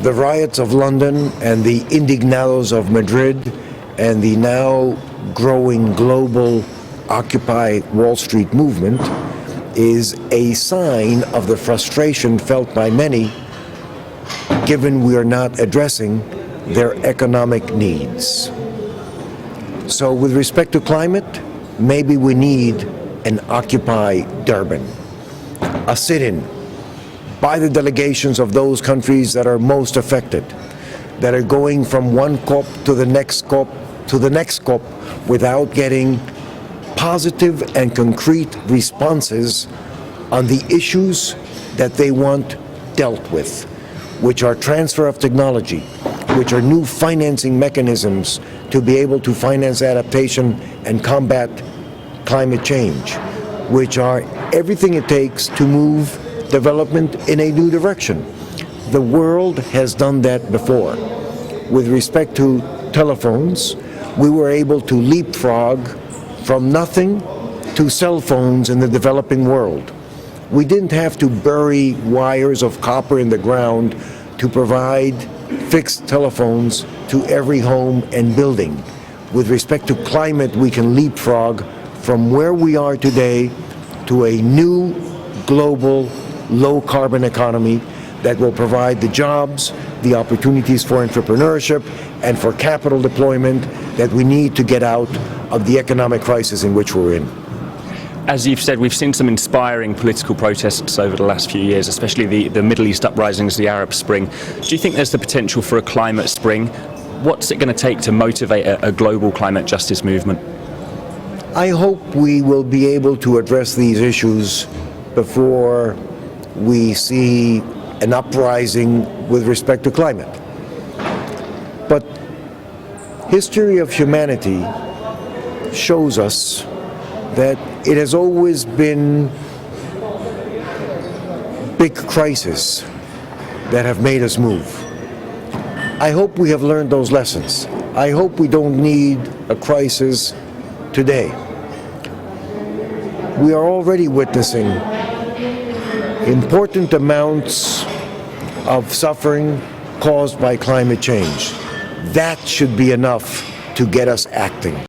The riots of London and the indignados of Madrid and the now growing global Occupy Wall Street movement is a sign of the frustration felt by many, given we are not addressing their economic needs. So with respect to climate, maybe we need an Occupy Durban, a sit-in by the delegations of those countries that are most affected, that are going from one COP to the next COP to the next COP without getting positive and concrete responses on the issues that they want dealt with, which are transfer of technology, which are new financing mechanisms to be able to finance adaptation and combat climate change, which are everything it takes to move development in a new direction. The world has done that before. With respect to telephones, we were able to leapfrog from nothing to cell phones in the developing world. We didn't have to bury wires of copper in the ground to provide fixed telephones to every home and building. With respect to climate, we can leapfrog from where we are today to a new global low-carbon economy that will provide the jobs, the opportunities for entrepreneurship, and for capital deployment that we need to get out of the economic crisis in which we're in. As you've said, we've seen some inspiring political protests over the last few years, especially the Middle East uprisings, the Arab Spring. Do you think there's the potential for a climate spring? What's it going to take to motivate a global climate justice movement? I hope we will be able to address these issues before we see an uprising with respect to climate. But history of humanity shows us that it has always been big crises that have made us move. I hope we have learned those lessons. I hope we don't need a crisis today. We are already witnessing important amounts of suffering caused by climate change. That should be enough to get us acting.